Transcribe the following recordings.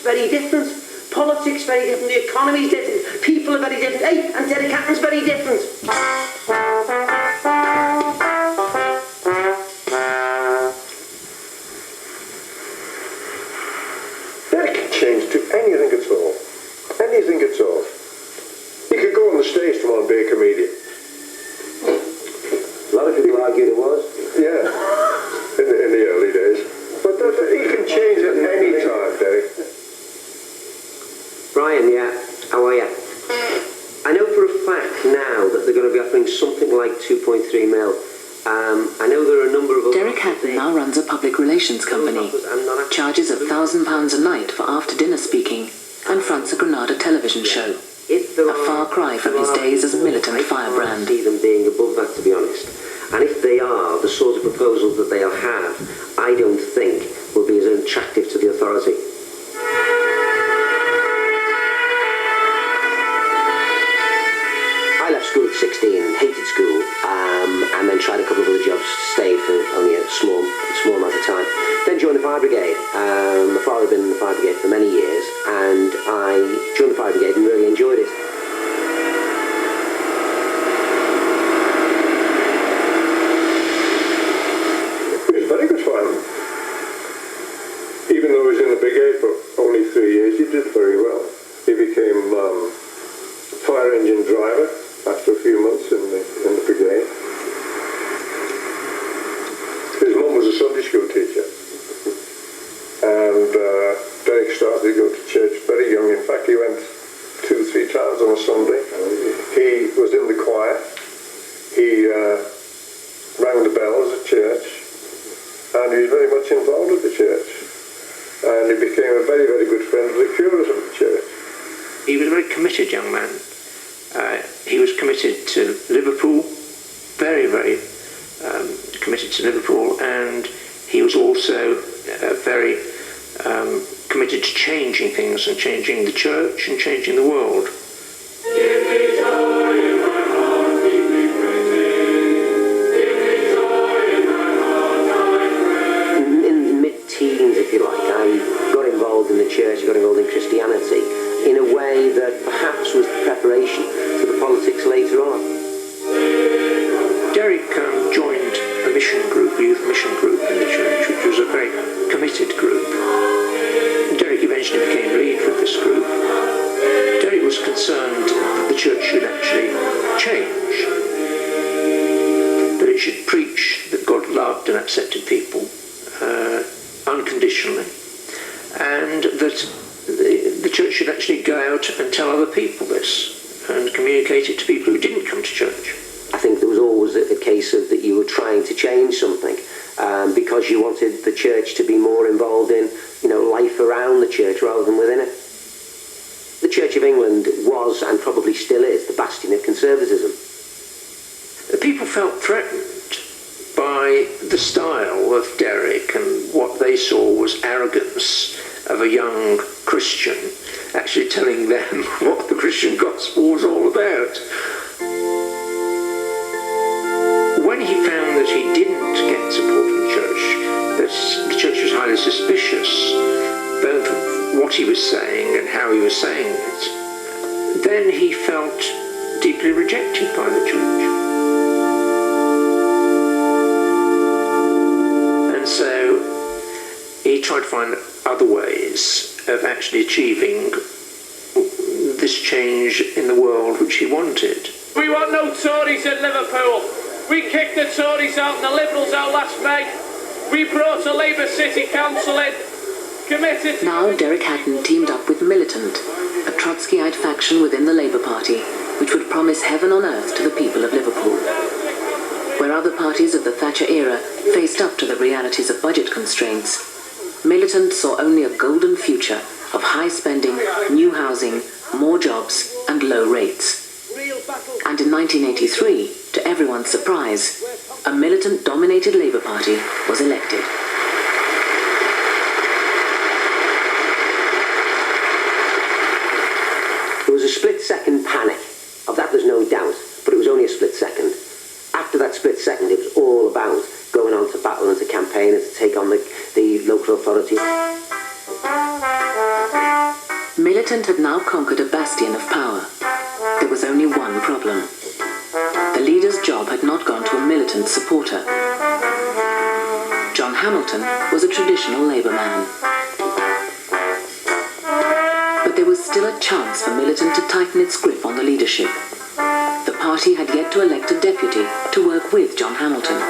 very different. Politics very different. The economy's different. People are very different. Hey, and Derek Hatton's very different. Derek can change to anything at all. Anything at all. He could go on the stage to one Baker Media. A lot of people argued it was. Yeah, in the early days. But he can change at any time, Derek. Brian, yeah, how are you? I know for a fact now that they're going to be offering something like 2.3 mil. I know there are a number of... Derek Hatton now runs a public relations company, charges £1,000 a night for after-dinner speaking, and fronts a Granada television show. A far cry from his days as a militant firebrand. I see them being above that, to be honest. And if they are, the sort of proposals that they'll have, I don't think will be as attractive to the authority. I left school at 16, hated school, and then tried a couple of other jobs, stayed for only a small amount of time. Then joined the fire brigade. My father had been in the fire brigade for many years, and I joined the fire brigade and really enjoyed it. It was very good fun. Even though he was in the brigade for only 3 years, he did very well. He became fire engine driver after a few months in the brigade. His mum was a Sunday school teacher, and Derek started to go to church very young. In fact, he went 2-3 times on a Sunday. He was in the choir. He rang the bells at church, and he was very much involved with the church. And he became a very, very good friend of the curate of the church. He was a very committed young man. He was committed to Liverpool, very, very committed to Liverpool, and he was also very committed to changing things and changing the church and changing the world. In mid-teens, if you like, I got involved in the church, got involved in Christianity in a way that perhaps was preparation for the politics later on. Derek joined a mission group, a youth mission group in the church, which was a very committed group. Derek eventually became lead of this group. Derek was concerned that the church should actually change, that it should preach that God loved and accepted people unconditionally, and that the church should actually go out and tell other people this and communicate it to people who didn't come to church. I think there was always a case of that you were trying to change something because you wanted the church to be more involved in, life around the church rather than within it. The Church of England was, and probably still is, the bastion of conservatism. People felt threatened by the style of Derek, and what they saw was arrogance of a young Christian actually telling them what the Christian gospel was all about. When he found that he didn't get support from the church, that the church was highly suspicious, both of what he was saying and how he was saying it, then he felt deeply rejected by the church. And so he tried to find other ways of actually achieving this change in the world which he wanted. We want no Tories in Liverpool. We kicked the Tories out and the Liberals out last May. We brought a Labour City Council in, committed to... Now Derek Hatton teamed up with Militant, a Trotskyite faction within the Labour Party, which would promise heaven on earth to the people of Liverpool. Where other parties of the Thatcher era faced up to the realities of budget constraints, Militant saw only a golden future of high spending, new housing, more jobs and low rates. And in 1983, to everyone's surprise, a Militant-dominated Labour Party was elected. There was a split-second panic. Of that there's no doubt, but it was only a split second. After that split second, it was all about going on to battle and to campaign and to take on the local authority. Militant had now conquered a bastion of power. There was only one problem. The leader's job had not gone to a Militant supporter. John Hamilton was a traditional Labour man. But there was still a chance for Militant to tighten its grip on the leadership. The party had yet to elect a deputy to work with John Hamilton.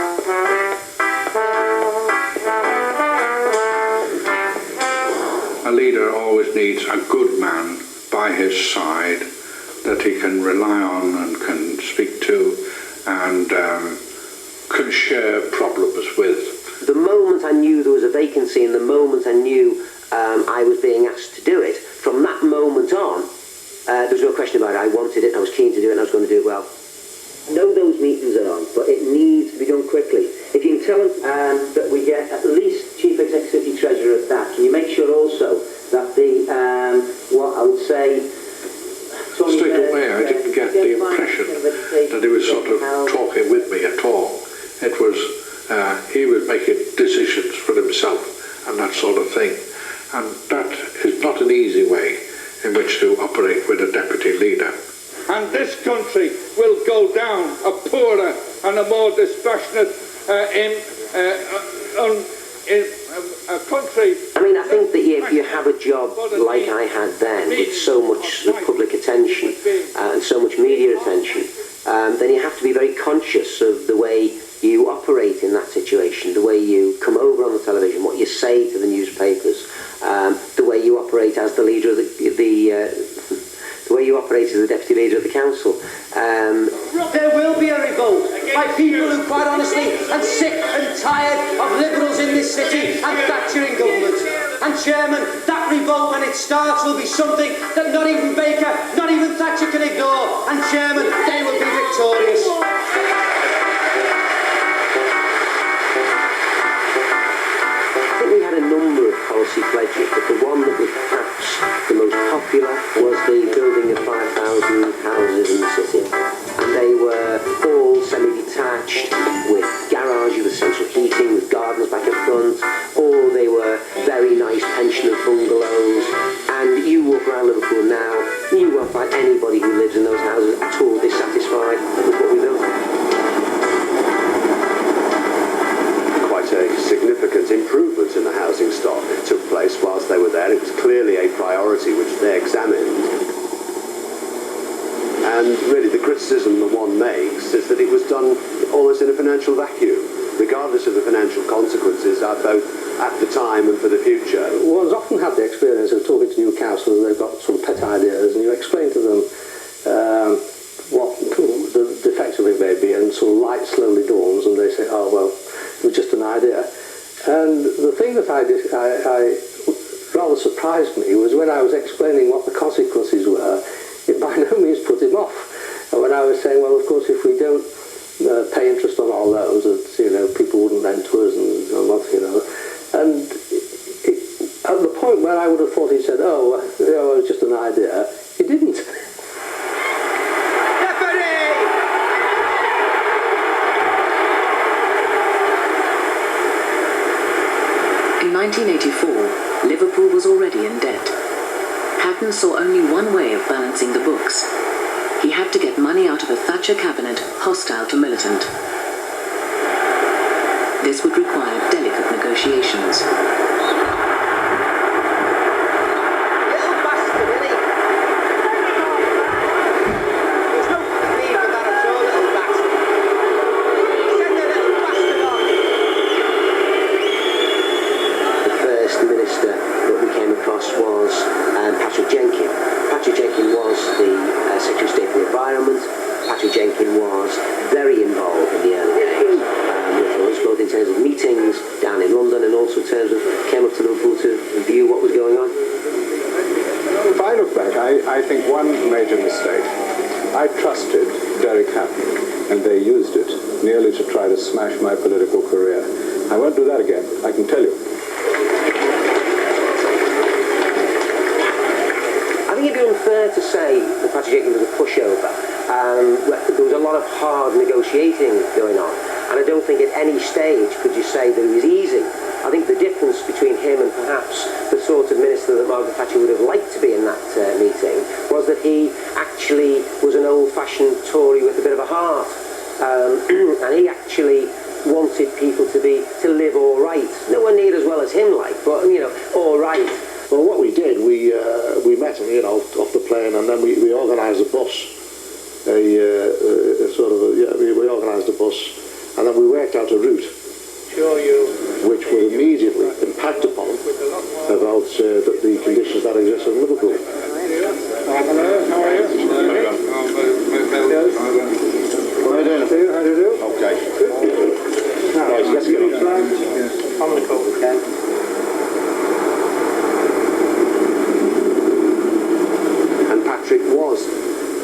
A leader always needs a good man by his side that he can rely on and can speak to and can share problems with. The moment I knew there was a vacancy and the moment I knew I was being asked to do it, from that moment on, there was no question about it. I wanted it, I was keen to do it, and I was going to do it well. I know those meetings are on, but it needs to be done quickly. If you can tell them that we get at least Chief Executive Treasurer of that, can you make sure also that the, what I would say... Straight away, I didn't get the impression that he was sort of talking with me at all. It was, he was making decisions for himself and that sort of thing. And that is not an easy way in which to operate with a deputy leader. And this country will go down a poorer and a more dispassionate a country. I mean, I think that if you have a job like I had then, with so much public attention and so much media attention, then you have to be very conscious of the way you operate in that situation, the way you come over on the television, what you say to the newspapers, the way you operate as the leader of the way you operate as the deputy leader of the council. There will be a revolt by people who quite honestly are sick and tired of Liberals in this city and Thatcher in government. And Chairman, that revolt when it starts will be something that not even Baker, not even Thatcher can ignore. And Chairman, they will be victorious. I think we had a number of policy pledges, but the one that was perhaps the most popular was the building of 5,000 houses in the city. And they were all semi-detached, with garages with central heating, with gardens back at front, or they were very nice pensioner bungalows. And you walk around Liverpool now, you won't find anybody who lives in those houses at all dissatisfied with what we built. A significant improvement in the housing stock took place whilst they were there. It was clearly a priority which they examined. And really the criticism that one makes is that it was done almost in a financial vacuum, regardless of the financial consequences both at the time and for the future. One's often had the experience of talking to new councillors and they've got some pet ideas and you explain to them what the defects of it may be, and some light slowly dawns and they say, oh well, it was just an idea. And the thing that I rather surprised me was when I was explaining what the consequences were, it by no means put him off. And when I was saying, well, of course, if we don't pay interest on our loans, that, people wouldn't lend to us and what, And at the point where I would have thought he said, oh, it was just an idea, he didn't. In 1984, Liverpool was already in debt. Hatton saw only one way of balancing the books. He had to get money out of a Thatcher cabinet hostile to Militant. This would require delicate negotiations. Was very involved in the early days with us, both in terms of meetings down in London and also in terms of came up to Liverpool to view what was going on. If I look back, I think one major mistake. I trusted Degsy Hatton and they used it merely to try to smash my political career. I won't do that again, I can tell you. I think it'd be unfair to say that Patrick Jenkins was a pushover. There was a lot of hard negotiating going on, and I don't think at any stage could you say that it was easy. I think the difference between him and perhaps the sort of minister that Margaret Thatcher would have liked to be in that we did, we met him, you know, off the plane, and then we organised a bus, we organised a bus, and then we worked out a route, which would immediately impact upon about the conditions that exist in Liverpool. How are you? How do you do? Okay. Right, let's get on. On the call, Ken. And Patrick was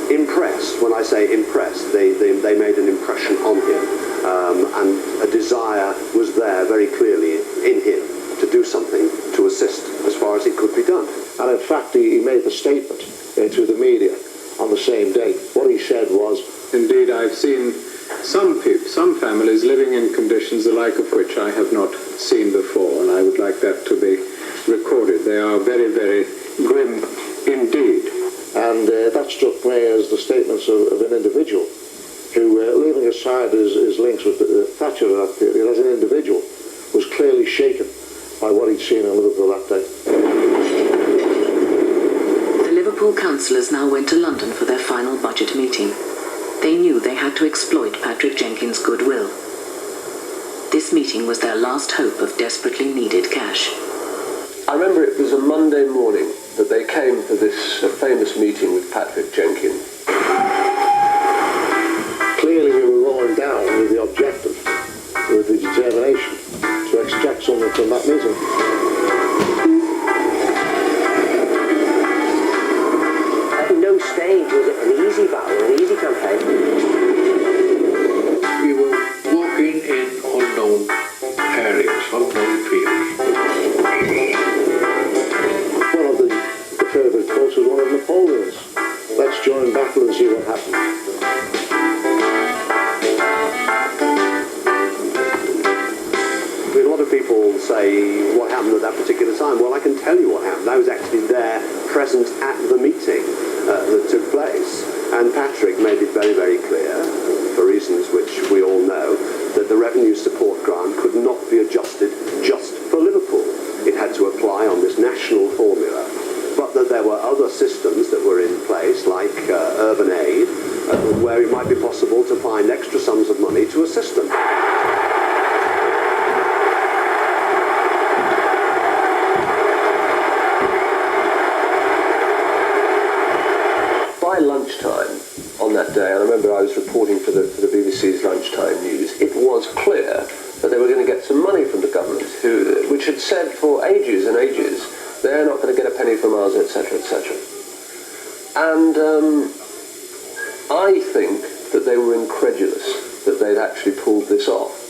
impressed. When I say impressed, they made an impression on him, and a desire was there very clearly in him to do something to assist as far as it could be done. And in fact, he made the statement to the media on the same day. What he said was, Indeed, I've seen some families living in conditions the like of which I have not seen before, and I would like that to be recorded. They are very, very grim indeed. and that struck me as the statements of an individual who, leaving aside his links with Thatcher at that period, as an individual, was clearly shaken by what he'd seen in Liverpool that day. The Liverpool councillors now went to London for their final budget meeting. They knew they had to exploit Patrick Jenkins' goodwill. This meeting was their last hope of desperately needed cash. I remember it was a Monday morning that they came for this famous meeting with Patrick Jenkins. Clearly we were rolling down with the objective, with the determination to extract something from that meeting. At no stage was it an easy battle, an easy campaign. We were walking in unknown areas, unknown fields. One of the favourite quotes was one of Napoleon's. Let's join battle and see what happens. A lot of people say, what happened at that particular time? Well, I can tell you what happened. I was actually there, present at the meeting that took place. And Patrick made it very, very clear, for reasons which we all know, that the revenue support grant could not be adjusted just for Liverpool. It had to apply on this national formula. But that there were other systems that were in place, like urban aid, where it might be possible to find extra sums of money to assist them. By lunchtime on that day, I remember I was reporting for the BBC's lunchtime news, it was clear that they were going to get some money from the government, which had said for ages and ages, they're not going to get a penny from us, etc., etc. And I think that they were incredulous that they'd actually pulled this off.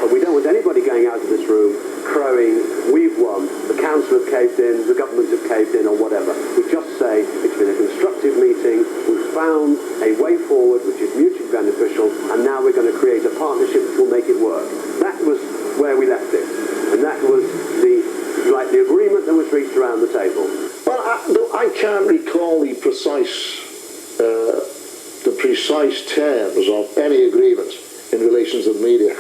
But we don't want anybody going out of this room crowing, we've won, the council have caved in, the government have caved in, or whatever. We just say it's been a constructive meeting, we've found a way forward which is mutually beneficial, and now we're going to create a partnership which will make it work. That was where we left it, and that was the agreement that was reached around the table. Well, I can't recall the precise terms of any agreement in relation to the media.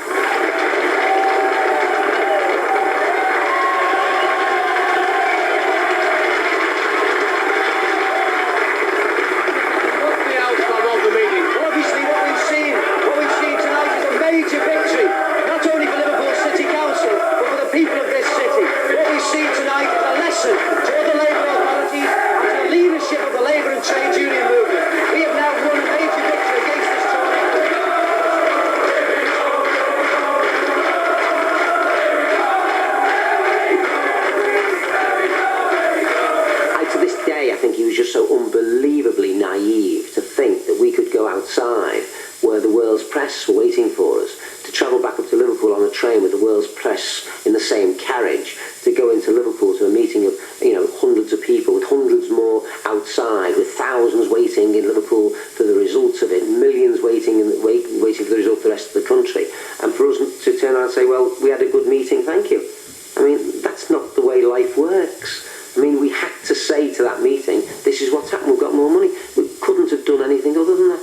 Where the world's press were waiting for us, to travel back up to Liverpool on a train with the world's press in the same carriage, to go into Liverpool to a meeting of hundreds of people, with hundreds more outside, with thousands waiting in Liverpool for the results of it, millions waiting for the result of the rest of the country, and for us to turn around and say, well, we had a good meeting, thank you. I mean, that's not the way life works. I mean, we had to say to that meeting, this is what's happened, we've got more money. We couldn't have done anything other than that.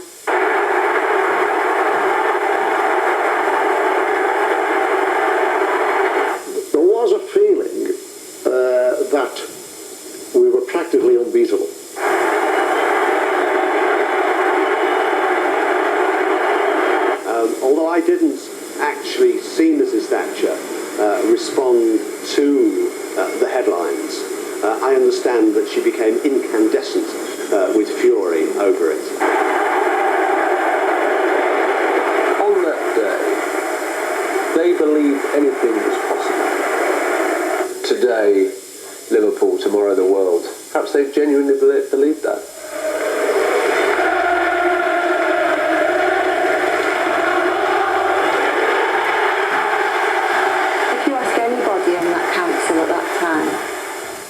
on to the headlines, I understand that she became incandescent with fury over it. On that day, they believed anything was possible. Today, Liverpool, tomorrow the world. Perhaps they genuinely believed that.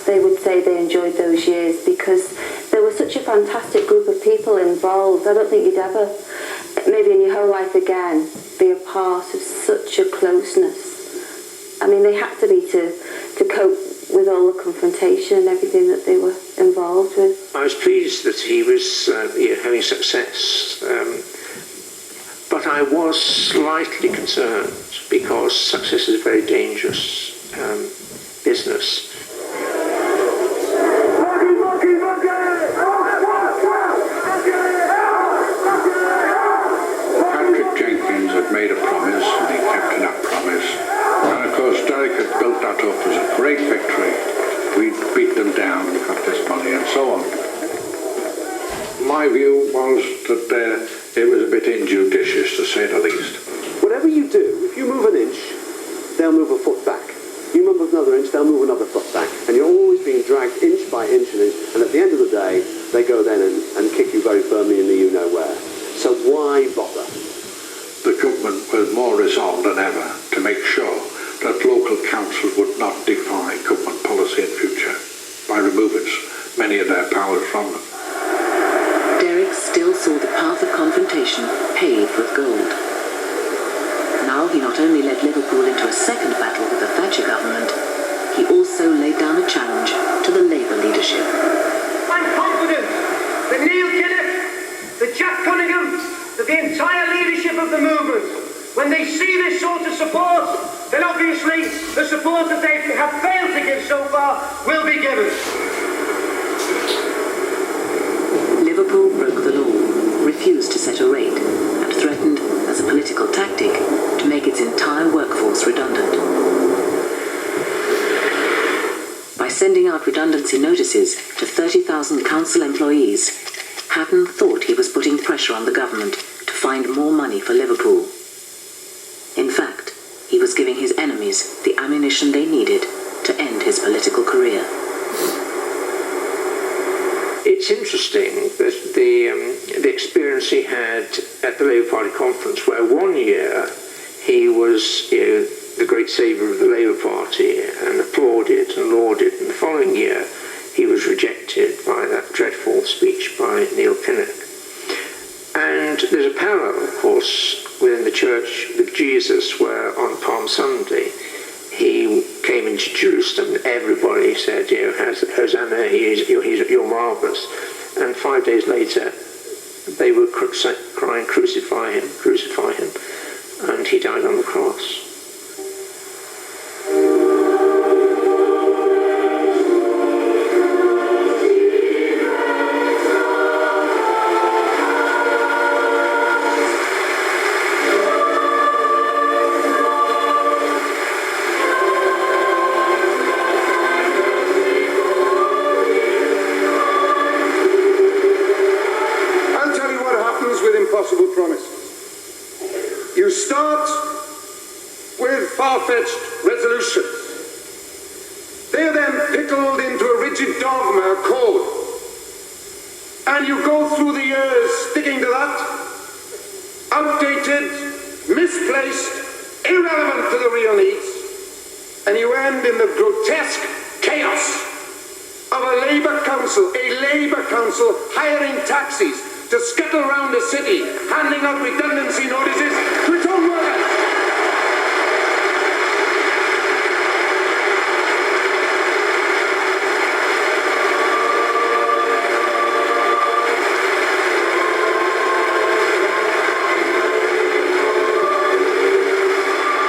They would say they enjoyed those years because there was such a fantastic group of people involved. I don't think you'd ever, maybe in your whole life again, be a part of such a closeness. I mean, they had to be to cope with all the confrontation and everything that they were involved with. I was pleased that he was having success, but I was slightly concerned because success is a very dangerous business. Made a promise and he kept that promise, and of course Derek had built that up as a great victory. We'd beat them down and got this money and so on. My view was that it was a bit injudicious, to say the least. Whatever you do, if you move an inch, they'll move a foot back. You move another inch, they'll move another foot back, and you're always being dragged inch by inch, and at the end of the day they go then and kick you very firmly in the you-know-where. So why bother? The government was more resolved than ever to make sure that local councils would not defy government policy in future by removing many of their powers from them. Derek still saw the path of confrontation paved with gold. Now he not only led Liverpool into a second battle with the Thatcher government, he also laid down a challenge to the Labour leadership. I'm confident that Neil Kinnock, that Jack Cunningham, that the entire leadership of the movement, when they see this sort of support, then obviously the support that they have failed to give so far will be given. Liverpool broke the law, refused to set a rate, and threatened, as a political tactic, to make its entire workforce redundant. By sending out redundancy notices to 30,000 council employees, Hatton thought he was putting pressure on the government to find more money for Liverpool. In fact, he was giving his enemies the ammunition they needed to end his political career. It's interesting that the experience he had at the Labour Party conference, where one year he was the great saviour of the Labour Party and applauded and lauded, and the following year he was rejected by that dreadful speech by Neil Kinnock. And there's a parallel, of course, within the church with Jesus, where on Palm Sunday he came into Jerusalem and everybody said, Hosanna, you're marvellous. And 5 days later they were crying, crucify him, and he died on the cross. You start with far-fetched resolutions. They are then pickled into a rigid dogma, a code. And you go through the years sticking to that, outdated, misplaced, irrelevant to the real needs, and you end in the grotesque chaos of a Labour council hiring taxis to scuttle around the city, handing out redundancy notices to its own workers.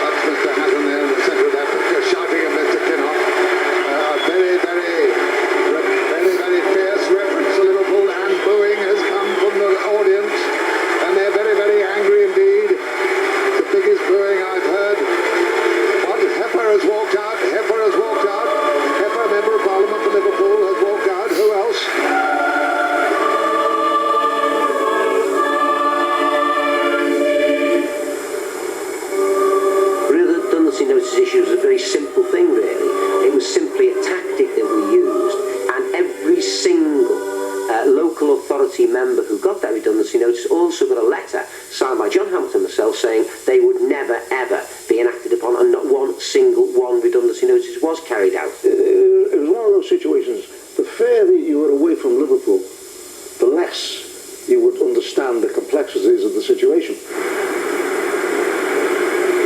That's Mr. Hatton there in the centre of that picture, shouting at Mr. Kinnock. Very, very fierce reference to Liverpool, and booing has come from the audience, and they're very, very angry indeed. It's a big Party member who got that redundancy notice also got a letter signed by John Hamilton himself saying they would never, ever be enacted upon, and not one single redundancy notice was carried out. It was one of those situations, the further you were away from Liverpool, the less you would understand the complexities of the situation.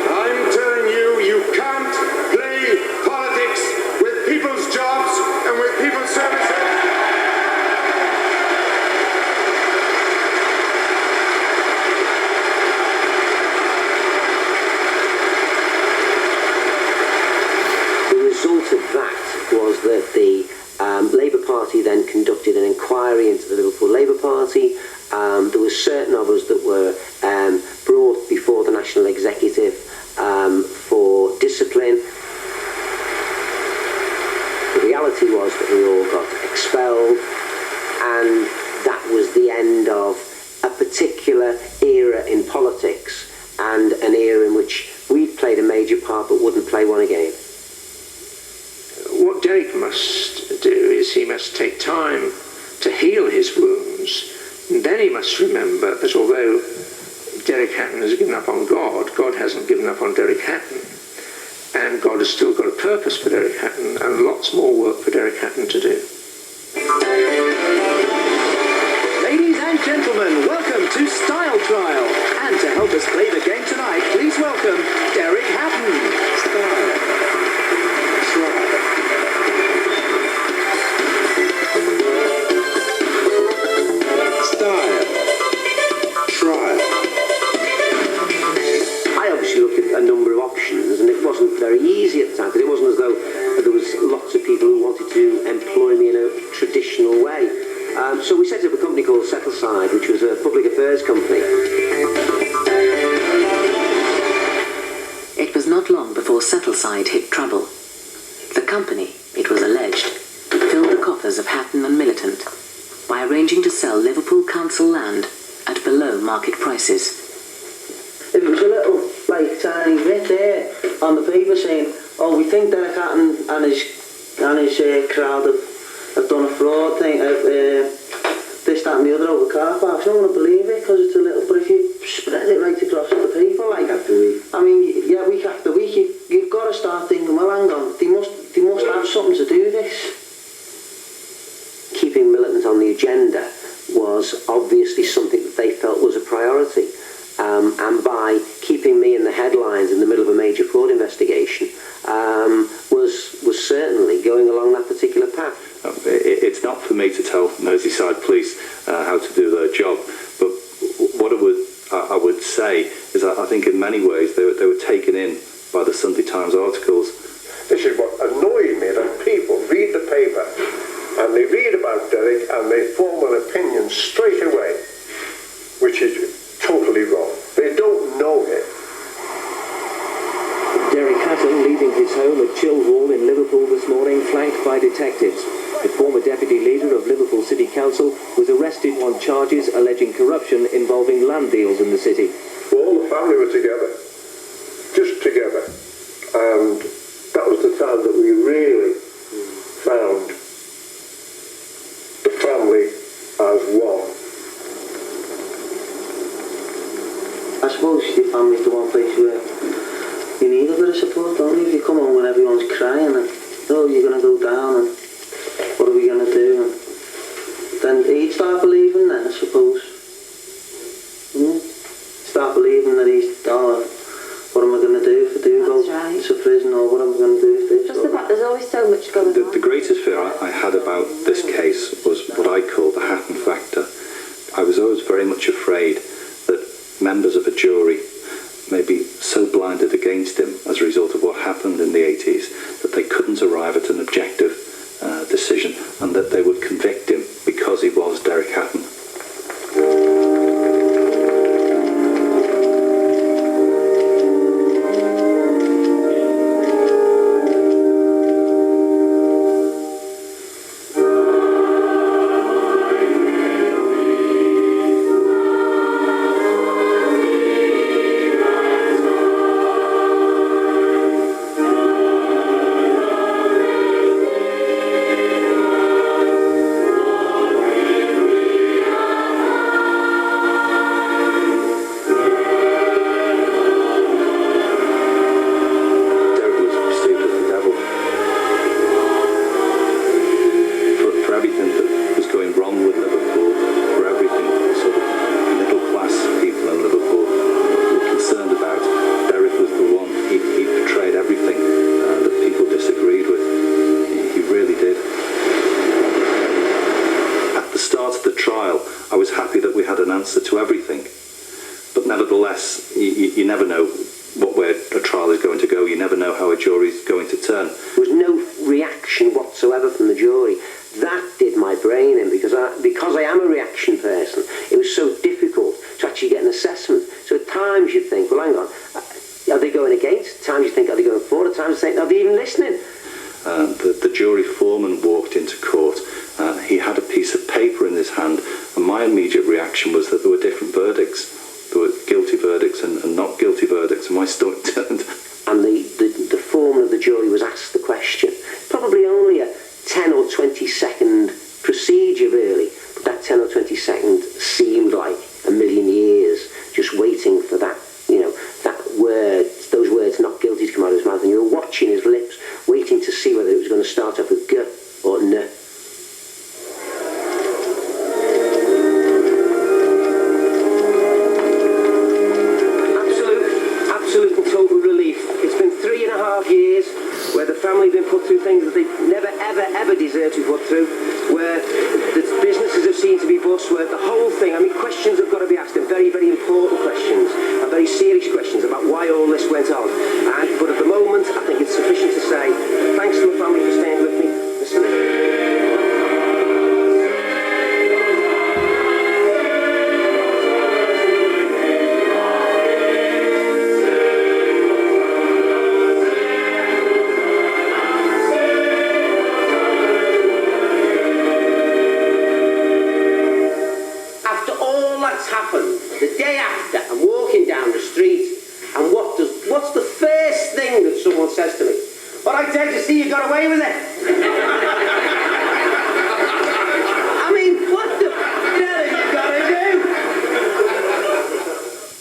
I'm telling you, you can't play politics with people's jobs and with people's services. The result of that was that the Labour Party then conducted an inquiry into the Liverpool Labour Party. There were certain of us that were brought before the National Executive for discipline. The reality was that we all got expelled, and that was the end of a particular era in politics, and an era in which we'd played a major part but wouldn't play one again. What Derek must do is he must take time to heal his wounds, and then he must remember that although Derek Hatton has given up on God, God hasn't given up on Derek Hatton, and God has still got a purpose for Derek Hatton and lots more work for Derek Hatton to do. Ladies and gentlemen, welcome to Style Trial, and to help us play the game tonight, please welcome Derek Hatton. Style Trial. I obviously looked at a number of options, and it wasn't very easy at the time, because it wasn't as though there was lots of people who wanted to employ me in a traditional way. So we set up a company called Settleside, which was a public affairs company. It was not long before Settleside hit trouble. The company, it was alleged, filled the coffers of Hatton and Militant by arranging to sell Liverpool council land at below market prices. If it was a little, tiny bit there on the paper saying, oh, we think Derek Hatton and his crowd have done a fraud thing, this, that and the other over car parks, no one would believe it, because it's a little, but if you spread it right across the paper, week after week, I mean, yeah, week after week, you've got to start thinking, well, hang on, they must have something to do with this. Keeping Militant on the agenda was obviously something that they felt was a priority. And by keeping me in the headlines in the middle of a major fraud investigation, was certainly going along that particular path. It's not for me to tell Merseyside Police how to do their job, but what I would say is that I think in many ways they were taken in by the Sunday Times articles. This is what annoyed me, that people read the paper and they read about Derek and they form an opinion straight away, which is totally wrong. They don't know him. Derek Hatton leaving his home at Chilwell in Liverpool this morning, flanked by detectives. The former deputy leader of Liverpool City Council was arrested on charges alleging corruption involving land deals in the city. All the family were together, just together, and that was the time that we really found the family as one. I suppose your family's the one place where you need a bit of support, don't you? If you come home when everyone's crying and, oh, you're going to go down and what are we going to do? And then he'd start believing then, I suppose. Start believing that he's, oh, what am I going to do if I do go to prison, or what am I going to do if this? Just the fact there's always so much going on. The greatest fear I had about this case was what I call the Hatton factor. I was always very much afraid that members of a jury may be so blinded against him as a result of what happened in the 80s that they couldn't arrive at an objective decision, and that they would convict him because he was Derek Hatton. because I am a reaction person, it was so difficult to actually get an assessment. So at times you think, well, hang on, are they going against? At times you think, are they going for? At times you think, are they even listening? The jury foreman walked into court. He had a piece of paper in his hand, and my immediate reaction was that there were different verdicts. There were guilty verdicts and not guilty verdicts, and my stomach turned. And the foreman of the jury was asked the question. Probably only a 10 or 20 second procedure, really, but that 10 or 20 seconds seemed like a million years, just waiting for that, that word, those words, not guilty, to come out of his mouth, and you were watching his lips, waiting to see whether it was going to start off with G or N. Absolute and total relief. It's been 3.5 years where the family have been put through things that they never, ever, ever deserved to be put through, where the businesses have seemed to be bust, where the whole thing, questions have got to be asked, and very, very important questions, and very serious questions about why all this went on. But at the moment, I think it's sufficient to say, thanks to the family for staying with me. Happened the day after, I'm walking down the street, and what's the first thing that someone says to me? All right, Dave, you see you got away with it.